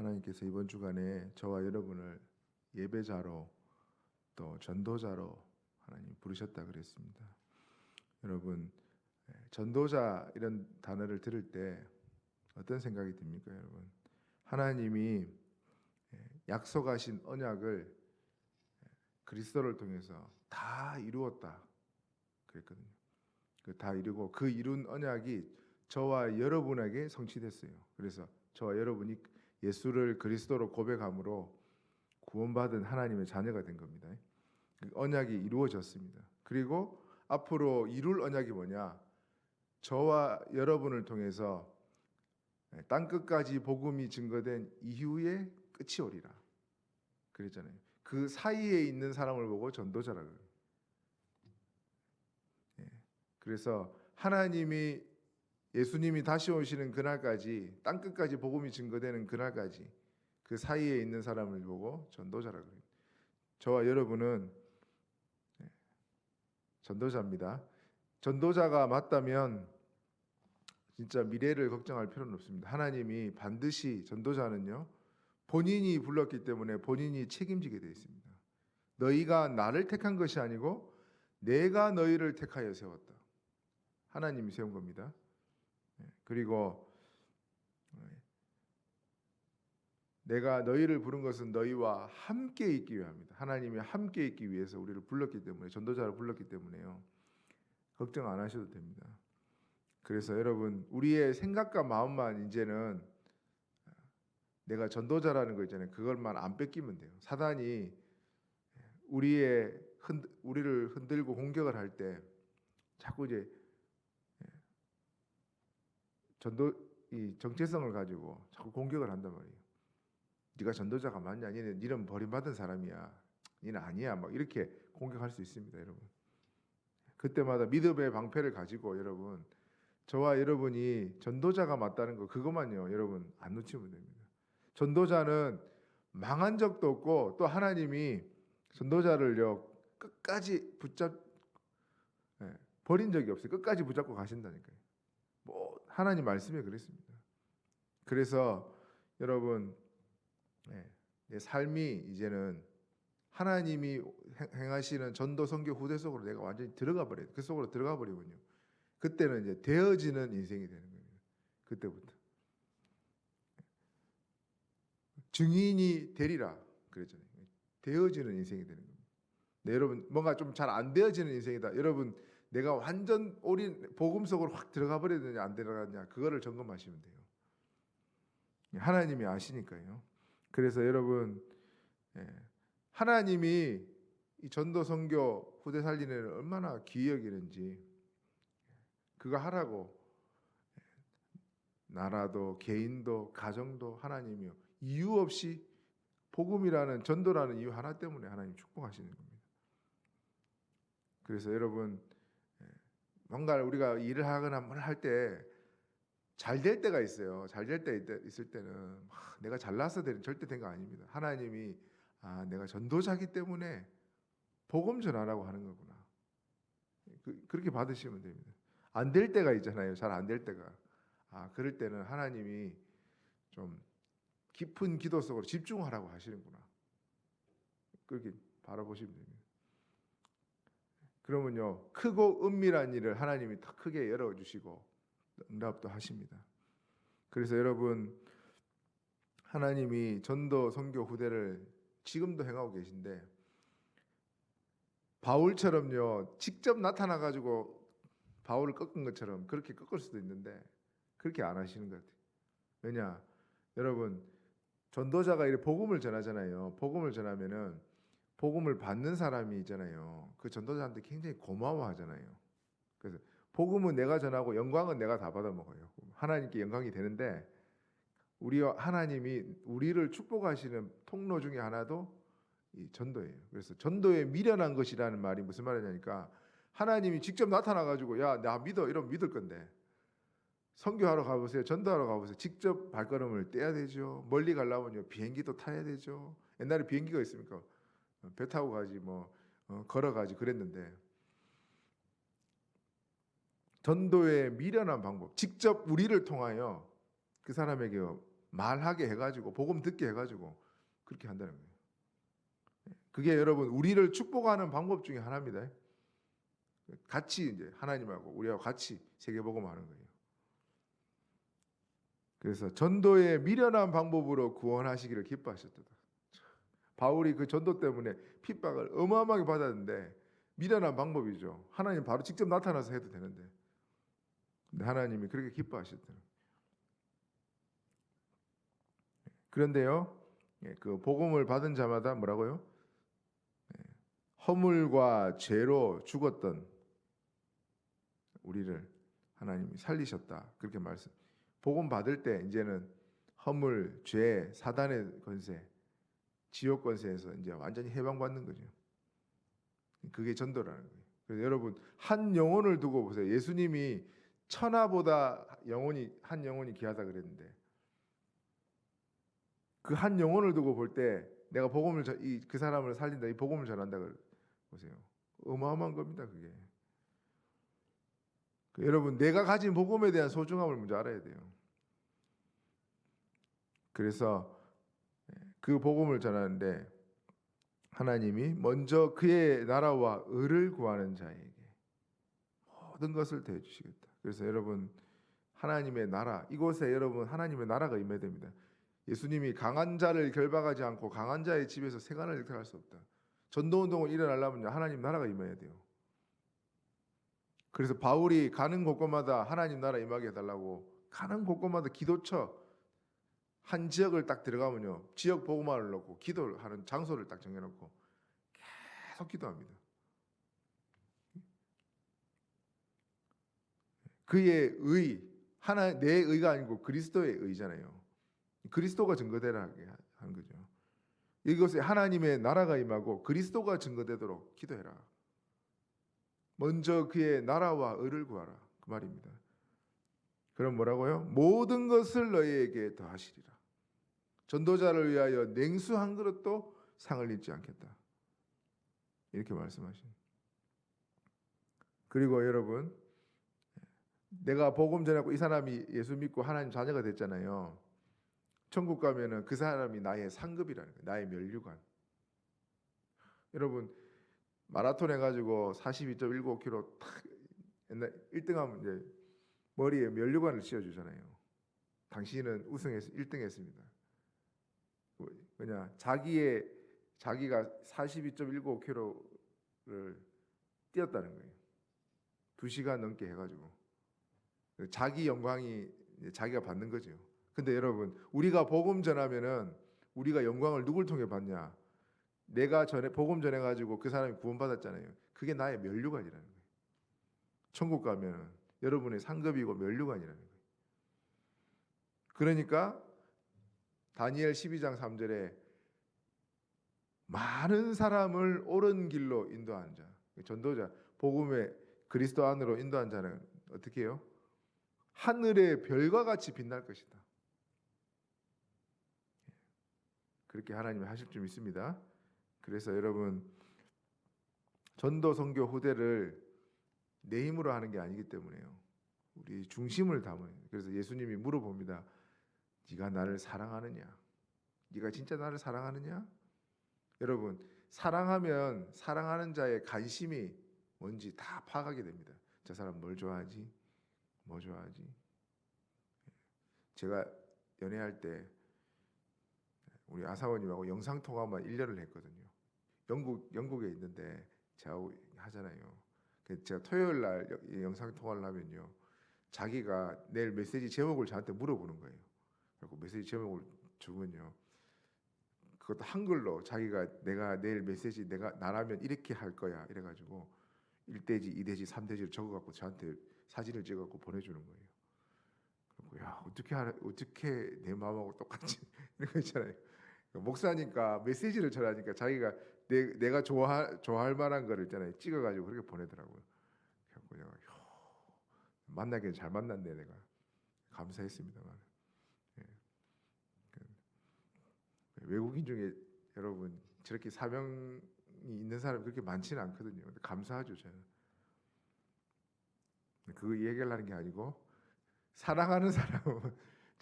하나님께서 이번 주간에 저와 여러분을 예배자로 또 전도자로 하나님 부르셨다 그랬습니다. 여러분, 전도자 이런 단어를 들을 때 어떤 생각이 듭니까, 여러분? 하나님이 약속하신 언약을 그리스도를 통해서 다 이루었다 그랬거든요. 다 이루고 그 이룬 언약이 저와 여러분에게 성취됐어요. 그래서 저와 여러분이 예수를 그리스도로 고백함으로 구원받은 하나님의 자녀가 된 겁니다. 그 언약이 이루어졌습니다. 그리고 앞으로 이룰 언약이 뭐냐? 저와 여러분을 통해서 땅 끝까지 복음이 증거된 이후에 끝이 오리라 그랬잖아요. 그 사이에 있는 사람을 보고 전도자라고 해요. 그래서 하나님이 예수님이 다시 오시는 그날까지 땅 끝까지 복음이 증거되는 그날까지 그 사이에 있는 사람을 보고 전도자라고 해요. 저와 여러분은 전도자입니다. 전도자가 맞다면 진짜 미래를 걱정할 필요는 없습니다. 하나님이 반드시 전도자는요 본인이 불렀기 때문에 본인이 책임지게 되어 있습니다. 너희가 나를 택한 것이 아니고 내가 너희를 택하여 세웠다. 하나님이 세운 겁니다. 그리고 내가 너희를 부른 것은 너희와 함께 있기 위함이다. 하나님이 함께 있기 위해서 우리를 불렀기 때문에, 전도자를 불렀기 때문에요. 걱정 안 하셔도 됩니다. 그래서 여러분, 우리의 생각과 마음만 이제는 내가 전도자라는 거 있잖아요. 그걸만 안 뺏기면 돼요. 사단이 우리를 흔들고 공격을 할 때 자꾸 이제 이 정체성을 가지고 자꾸 공격을 한단 말이에요. 네가 전도자가 맞냐? 니는 버림받은 사람이야. 니는 아니야. 막 이렇게 공격할 수 있습니다, 여러분. 그때마다 믿음의 방패를 가지고 여러분, 저와 여러분이 전도자가 맞다는 거 그것만요, 여러분 안 놓치면 됩니다. 전도자는 망한 적도 없고 또 하나님이 전도자를요 끝까지 버린 적이 없어요. 끝까지 붙잡고 가신다니까요. 뭐 하나님 말씀에 그랬습니다. 그래서 여러분, 내 삶이 이제는 하나님이 행하시는 전도 선교 후대 속으로 내가 완전히 들어가 버려요. 그 속으로 들어가 버리군요. 그때는 이제 되어지는 인생이 되는 거예요. 그때부터 증인이 되리라 그랬잖아요. 되어지는 인생이 되는 겁니다. 네, 여러분 뭔가 좀 잘 안 되어지는 인생이다. 여러분 내가 완전 복음 속으로 확 들어가 버리느냐 안 들어가느냐 그거를 점검하시면 돼요. 하나님이 아시니까요. 그래서 여러분, 하나님이 이 전도 선교 후대 살리는 일을 얼마나 귀히 여기는지 그거 하라고 나라도 개인도 가정도 하나님이요 이유 없이 복음이라는 전도라는 이유 하나 때문에 하나님 축복하시는 겁니다. 그래서 여러분, 뭔가 우리가 일을 하거나 뭘 할 때 잘 될 때가 있어요. 잘 될 때 있을 때는 내가 잘나서 절대 된 거 아닙니다. 하나님이 내가 전도자기 때문에 복음 전하라고 하는 거구나. 그렇게 받으시면 됩니다. 안 될 때가 있잖아요. 잘 안 될 때가. 그럴 때는 하나님이 좀 깊은 기도 속으로 집중하라고 하시는구나. 그렇게 바라보시면 됩니다. 그러면요, 크고 은밀한 일을 하나님이 더 크게 열어주시고 응답도 하십니다. 그래서 여러분, 하나님이 전도 선교 후대를 지금도 행하고 계신데 바울처럼요 직접 나타나 가지고 바울을 꺾은 것처럼 그렇게 꺾을 수도 있는데 그렇게 안 하시는 것 같아요. 왜냐, 여러분 전도자가 이렇게 복음을 전하잖아요. 복음을 전하면은 복음을 받는 사람이 있잖아요. 그 전도자한테 굉장히 고마워하잖아요. 그래서 복음은 내가 전하고 영광은 내가 다 받아먹어요. 하나님께 영광이 되는데 하나님이 우리를 축복하시는 통로 중에 하나도 이 전도예요. 그래서 전도에 미련한 것이라는 말이 무슨 말이냐니까 하나님이 직접 나타나 가지고 야, 나 믿어 이러면 믿을 건데 선교하러 가보세요. 전도하러 가보세요. 직접 발걸음을 떼야 되죠. 멀리 가려면요 비행기도 타야 되죠. 옛날에 비행기가 있습니까? 배 타고 가지 뭐 걸어가지 그랬는데 전도의 미련한 방법 직접 우리를 통하여 그 사람에게 말하게 해가지고 복음 듣게 해가지고 그렇게 한다는 거예요. 그게 여러분 우리를 축복하는 방법 중에 하나입니다. 같이 이제 하나님하고 우리하고 같이 세계복음하는 거예요. 그래서 전도의 미련한 방법으로 구원하시기를 기뻐하셨도다. 바울이 그 전도 때문에 핍박을 어마어마하게 받았는데 미련한 방법이죠. 하나님 바로 직접 나타나서 해도 되는데, 근데 하나님이 그렇게 기뻐하셨다. 그런데요, 그 복음을 받은 자마다 뭐라고요? 허물과 죄로 죽었던 우리를 하나님이 살리셨다. 그렇게 말씀. 복음 받을 때 이제는 허물, 죄, 사단의 권세, 지옥 권세에서 이제 완전히 해방받는 거죠. 그게 전도라는 거예요. 그래서 여러분 한 영혼을 두고 보세요. 예수님이 천하보다 한 영혼이 귀하다 그랬는데 그 한 영혼을 두고 볼 때 내가 그 사람을 살린다, 이 복음을 전한다 보세요. 어마어마한 겁니다, 그게. 여러분 내가 가진 복음에 대한 소중함을 먼저 알아야 돼요. 그래서 그 복음을 전하는데 하나님이 먼저 그의 나라와 의를 구하는 자에게 모든 것을 더해 주시겠다. 그래서 여러분 하나님의 나라, 이곳에 여러분 하나님의 나라가 임해야 됩니다. 예수님이 강한 자를 결박하지 않고 강한 자의 집에서 세간을 일탈할 수 없다. 전도운동을 일어나려면 하나님 나라가 임해야 돼요. 그래서 바울이 가는 곳곳마다 하나님 나라 임하게 해달라고 가는 곳곳마다 기도처 한 지역을 딱 들어가면요, 지역 복음화를 놓고 기도를 하는 장소를 딱 정해놓고 계속 기도합니다. 그의 의, 내 의가 아니고 그리스도의 의잖아요. 그리스도가 증거되라 하는 거죠. 이것에 하나님의 나라가 임하고 그리스도가 증거되도록 기도해라. 먼저 그의 나라와 의를 구하라, 그 말입니다. 그럼 뭐라고요? 모든 것을 너희에게 더하시리라. 전도자를 위하여 냉수 한 그릇도 상을 잊지 않겠다. 이렇게 말씀하신. 그리고 여러분, 내가 복음 전하고 이 사람이 예수 믿고 하나님 자녀가 됐잖아요. 천국 가면은 그 사람이 나의 상급이라는 거예요. 나의 면류관. 여러분 마라톤 해가지고 42.195km 탁 옛날 1등하면 이제 머리에 면류관을 씌워주잖아요. 당신은 우승해서 1등했습니다. 왜냐? 자기가 42.195km를 뛰었다는 거예요. 2시간 넘게 해가지고 자기 영광이 자기가 받는 거죠. 근데 여러분 우리가 복음 전하면은 우리가 영광을 누굴 통해 받냐? 내가 복음 전해가지고 그 사람이 구원받았잖아요. 그게 나의 면류관이라는 거예요. 천국 가면 여러분의 상급이고 면류관이라는 거예요. 그러니까 다니엘 12장 3절에 많은 사람을 옳은 길로 인도한 자, 전도자, 복음의 그리스도 안으로 인도한 자는 어떻게 해요? 하늘의 별과 같이 빛날 것이다. 그렇게 하나님이 하실 줄 믿습니다. 그래서 여러분 전도 선교 후대를 내 힘으로 하는 게 아니기 때문에요. 우리 중심을 담아요. 그래서 예수님이 물어봅니다. 네가 나를 사랑하느냐? 네가 진짜 나를 사랑하느냐? 여러분 사랑하면 사랑하는 자의 관심이 뭔지 다 파악하게 됩니다. 저 사람 뭘 좋아하지? 뭐 좋아하지? 제가 연애할 때 우리 아사원님하고 영상 통화만 1년을 했거든요. 영국에 있는데 제가 하잖아요. 제가 토요일 날 영상 통화를 하면요, 자기가 내일 메시지 제목을 저한테 물어보는 거예요. 그리고 메시지 제목을 주면요, 그것도 한글로 자기가 내가 내일 메시지 나라면 이렇게 할 거야 이래가지고 1대지, 2대지, 3대지를 적어갖고 저한테 사진을 찍어갖고 보내주는 거예요. 그리고 야 어떻게 내 마음하고 똑같이 이런 거 있잖아요. 목사니까 메시지를 전하니까 자기가 내가 좋아할 만한 거를 있잖아요, 찍어가지고 그렇게 보내더라고요. 그래서 내가 만나긴 잘 만났네, 내가 감사했습니다만. 예. 외국인 중에 여러분 저렇게 사명이 있는 사람이 그렇게 많지는 않거든요. 근데 감사하죠, 저는. 그거 얘기를 하는 게 아니고 사랑하는 사람은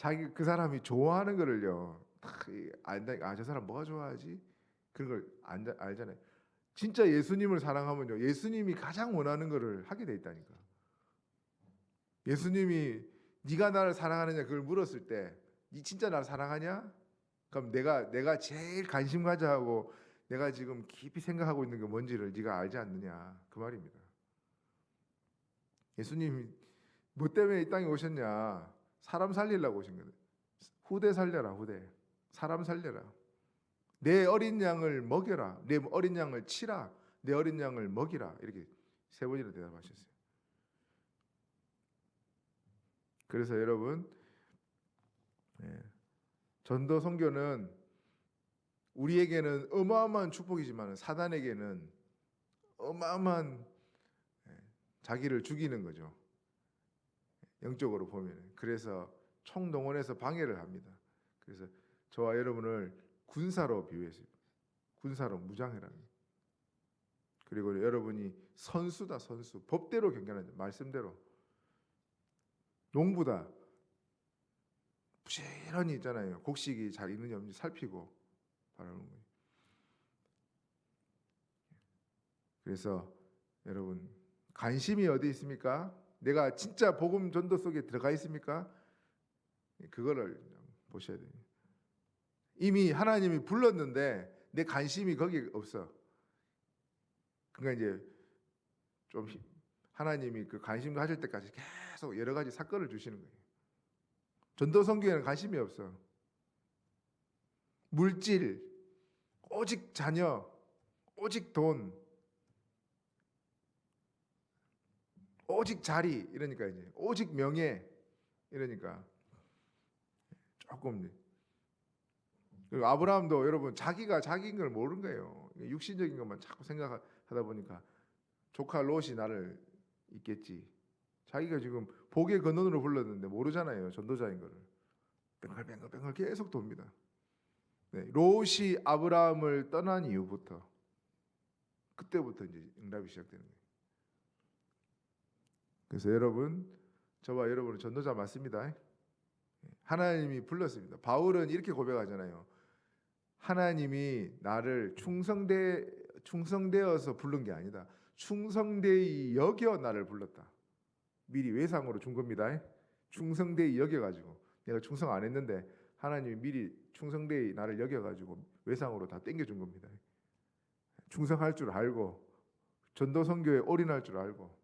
자기 그 사람이 좋아하는 거를요 딱 안다. 저 사람 뭐가 좋아하지? 그런 걸 알잖아요. 진짜 예수님을 사랑하면요 예수님이 가장 원하는 거를 하게 돼 있다니까. 예수님이 네가 나를 사랑하느냐 그걸 물었을 때 네 진짜 나를 사랑하냐? 그럼 내가 제일 관심 가져 하고 내가 지금 깊이 생각하고 있는 게 뭔지를 네가 알지 않느냐 그 말입니다. 예수님이 뭐 때문에 이 땅에 오셨냐? 사람 살리려고 오신 거예요. 후대 살려라 후대. 사람 살려라. 내 어린 양을 먹여라. 내 어린 양을 치라. 내 어린 양을 먹이라. 이렇게 세 번이나 대답하셨어요. 그래서 여러분 전도 선교는 우리에게는 어마어마한 축복이지만 사단에게는 어마어마한 자기를 죽이는 거죠. 영적으로 보면. 그래서 총동원해서 방해를 합니다. 그래서 저와 여러분을 군사로 비유했어요. 군사로 무장해라. 그리고 여러분이 선수다 선수. 법대로 경계하는 말씀대로. 농부다. 부지런히 있잖아요. 곡식이 잘 있느냐 없는지 살피고 바라는 거예요. 그래서 여러분 관심이 어디 있습니까? 내가 진짜 복음 전도 속에 들어가 있습니까? 그거를 보셔야 돼요. 이미 하나님이 불렀는데 내 관심이 거기 없어. 그러니까 이제 좀 하나님이 그 관심 가질 때까지 계속 여러 가지 사건을 주시는 거예요. 전도 선교에는 관심이 없어. 물질, 오직 자녀, 오직 돈, 오직 자리 이러니까 이제 오직 명예 이러니까 조금. 그리고 아브라함도 여러분 자기가 자기인 걸 모르는 거예요. 육신적인 것만 자꾸 생각하다 보니까 조카 롯이 나를 있겠지. 자기가 지금 복의 근원으로 불렀는데 모르잖아요. 전도자인 거를. 뱅글뱅글 계속 돕니다. 네, 롯이 아브라함을 떠난 이후부터 그때부터 이제 응답이 시작되는 거예요. 그래서 여러분 저와 여러분은 전도자 맞습니다. 하나님이 불렀습니다. 바울은 이렇게 고백하잖아요. 하나님이 나를 충성되어서 부른 게 아니다. 충성되이 여겨 나를 불렀다. 미리 외상으로 준 겁니다. 충성되이 여겨가지고 내가 충성 안 했는데 하나님이 미리 충성되이 나를 여겨가지고 외상으로 다 땡겨준 겁니다. 충성할 줄 알고 전도 선교에 올인할 줄 알고.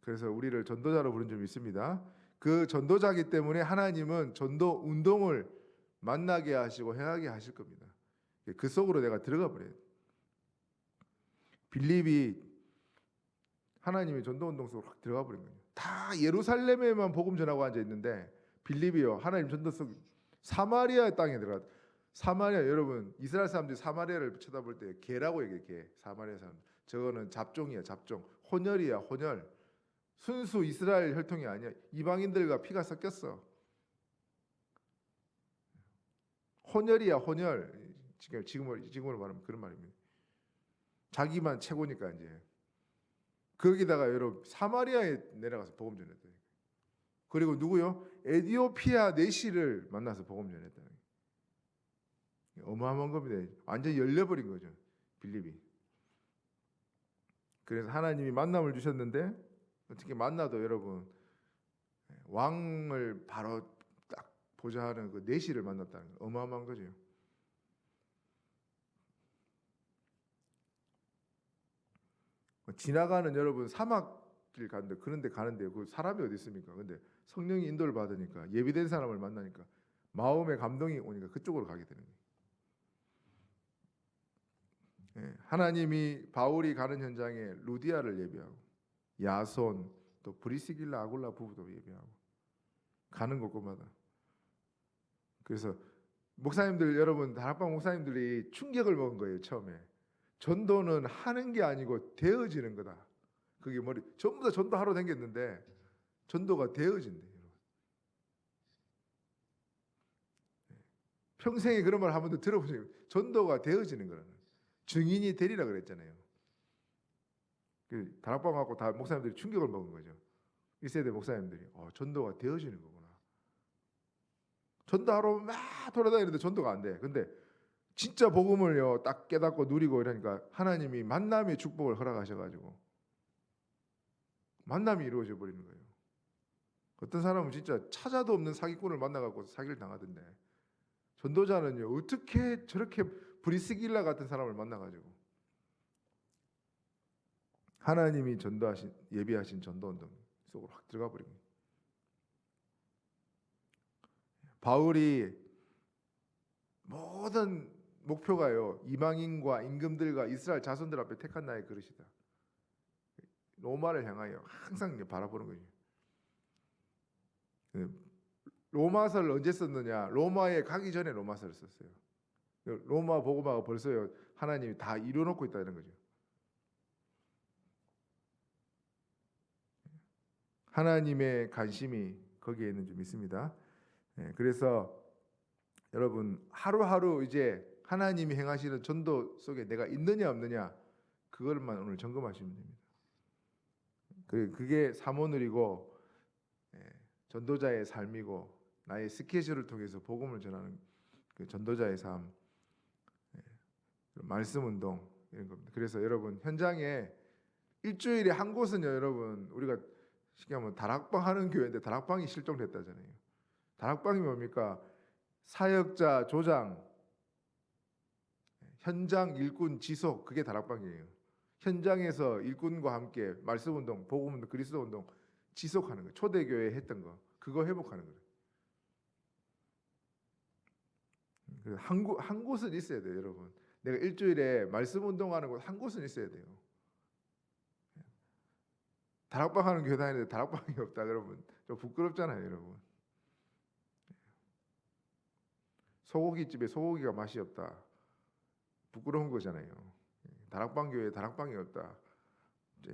그래서 우리를 전도자로 부른 줄 믿습니다. 그 전도자이기 때문에 하나님은 전도 운동을 만나게 하시고 행하게 하실 겁니다. 그 속으로 내가 들어가 버려요. 빌립이 하나님의 전도 운동 속으로 확 들어가 버린 거예요. 다 예루살렘에만 복음 전하고 앉아 있는데 빌립이요 하나님 전도 속 사마리아 땅에 들어가. 사마리아 여러분 이스라엘 사람들이 사마리아를 쳐다볼 때 개라고 얘기해. 개. 사마리아 사람. 저거는 잡종이야 잡종. 혼혈이야 혼혈. 순수 이스라엘 혈통이 아니야. 이방인들과 피가 섞였어. 혼혈이야 혼혈. 지금으로 말하면 그런 말입니다. 자기만 최고니까 이제. 거기다가 여러분 사마리아에 내려가서 복음 전했다. 그리고 누구요? 에디오피아 내시를 만나서 복음 전했다. 어마어마한 겁니다. 완전히 열려버린 거죠. 빌립이. 그래서 하나님이 만남을 주셨는데 어떻게 만나도 여러분 왕을 바로 딱 보자 하는 그 내시를 만났다는 거 어마어마한 거죠. 지나가는 여러분 사막길 가는데 그런데 가는데 그 사람이 어디 있습니까? 근데 성령이 인도를 받으니까 예비된 사람을 만나니까 마음의 감동이 오니까 그쪽으로 가게 되는 거예요. 하나님이 바울이 가는 현장에 루디아를 예비하고 야손 또 브리스길라 아굴라 부부도 예비하고 가는 곳곳마다. 그래서 목사님들 여러분 다락방 목사님들이 충격을 먹은 거예요. 처음에 전도는 하는 게 아니고 되어지는 거다. 그게 전부 다 전도하러 다녔는데 전도가 되어진대. 평생에 그런 말 한 번도 들어보세요. 전도가 되어지는 거라는. 증인이 되리라 그랬잖아요. 그 다락방 갖고 다 목사님들이 충격을 먹은 거죠. 1세대 목사님들이 전도가 되어지는 거구나. 전도하러 막 돌아다니는데 전도가 안 돼. 근데 진짜 복음을요 딱 깨닫고 누리고 이러니까 하나님이 만남의 축복을 허락하셔가지고 만남이 이루어져 버리는 거예요. 어떤 사람은 진짜 찾아도 없는 사기꾼을 만나갖고 사기를 당하던데, 전도자는요 어떻게 저렇게 브리스길라 같은 사람을 만나가지고 하나님이 전도하신 예비하신 전도운동 속으로 확 들어가 버립니다. 바울이 모든 목표가요 이방인과 임금들과 이스라엘 자손들 앞에 택한 나의 그릇이다. 로마를 향하여 항상 바라보는 거죠. 로마서를 언제 썼느냐? 로마에 가기 전에 로마서를 썼어요. 로마 복음화가 벌써요 하나님이 다 이루어놓고 있다는 거죠. 하나님의 관심이 거기에 있는 줄 믿습니다. 그래서 여러분 하루하루 이제 하나님이 행하시는 전도 속에 내가 있느냐 없느냐 그걸만 오늘 점검하시면 됩니다. 그게 사모늘이고 전도자의 삶이고 나의 스케줄을 통해서 복음을 전하는 그 전도자의 삶, 말씀 운동 이런 겁니다. 그래서 여러분 현장에 일주일에 한 곳은요 여러분 우리가 쉽게 하면 다락방 하는 교회인데 다락방이 실종됐다잖아요. 다락방이 뭡니까? 사역자 조장, 현장 일꾼 지속, 그게 다락방이에요. 현장에서 일꾼과 함께 말씀 운동, 복음 운동, 그리스도 운동 지속하는 거예요. 초대교회 했던 거 그거 회복하는 거예요. 한 곳은 있어야 돼요, 여러분. 내가 일주일에 말씀 운동하는 곳 한 곳은 있어야 돼요. 다락방 하는 교회 다니는데 다락방이 없다, 여러분. 좀 부끄럽잖아요, 여러분. 소고기집에 소고기가 맛이 없다. 부끄러운 거잖아요. 다락방 교회에 다락방이 없다.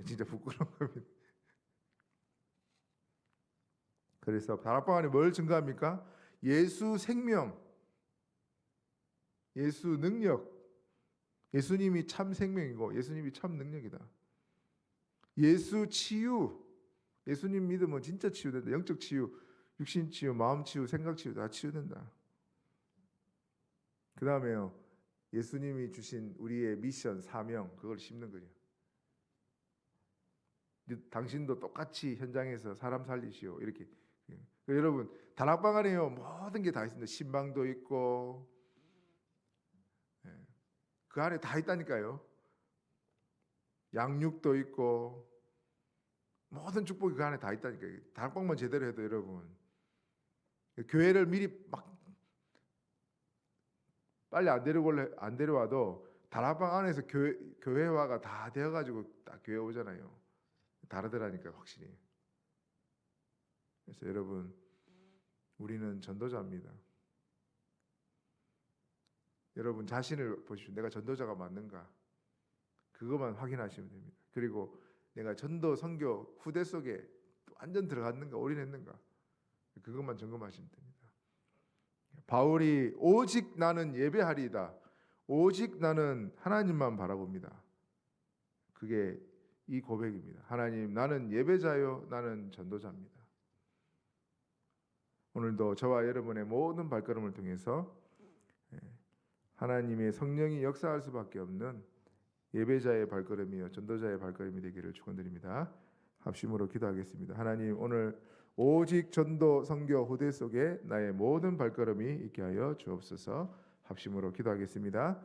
진짜 부끄러운 겁니다. 그래서 다락방 안에 뭘 증가합니까? 예수 생명, 예수 능력, 예수님이 참 생명이고 예수님이 참 능력이다. 예수 치유, 예수님 믿으면 진짜 치유된다. 영적 치유, 육신 치유, 마음 치유, 생각 치유 다 치유된다. 그 다음에요 예수님이 주신 우리의 미션, 사명 그걸 심는 거죠. 당신도 똑같이 현장에서 사람 살리시오 이렇게. 여러분 다락방 안에요 모든 게 다 있습니다. 신방도 있고 그 안에 다 있다니까요. 양육도 있고 모든 축복이 그 안에 다 있다니까요. 다락방만 제대로 해도 여러분 교회를 미리 막 빨리 안 데려와도 다락방 안에서 교회화가 다 되어가지고 딱 교회 오잖아요. 다르더라니까 확실히. 그래서 여러분 우리는 전도자입니다. 여러분 자신을 보십시오. 내가 전도자가 맞는가? 그것만 확인하시면 됩니다. 그리고 내가 전도 선교 후대 속에 완전 들어갔는가 올인했는가? 그것만 점검하시면 됩니다. 바울이 오직 나는 예배하리이다. 오직 나는 하나님만 바라봅니다. 그게 이 고백입니다. 하나님 나는 예배자요 나는 전도자입니다. 오늘도 저와 여러분의 모든 발걸음을 통해서 하나님의 성령이 역사할 수밖에 없는 예배자의 발걸음이요 전도자의 발걸음이 되기를 축원드립니다. 합심으로 기도하겠습니다. 하나님 오늘 오직 전도 선교 후대 속에 나의 모든 발걸음이 있게 하여 주옵소서. 합심으로 기도하겠습니다.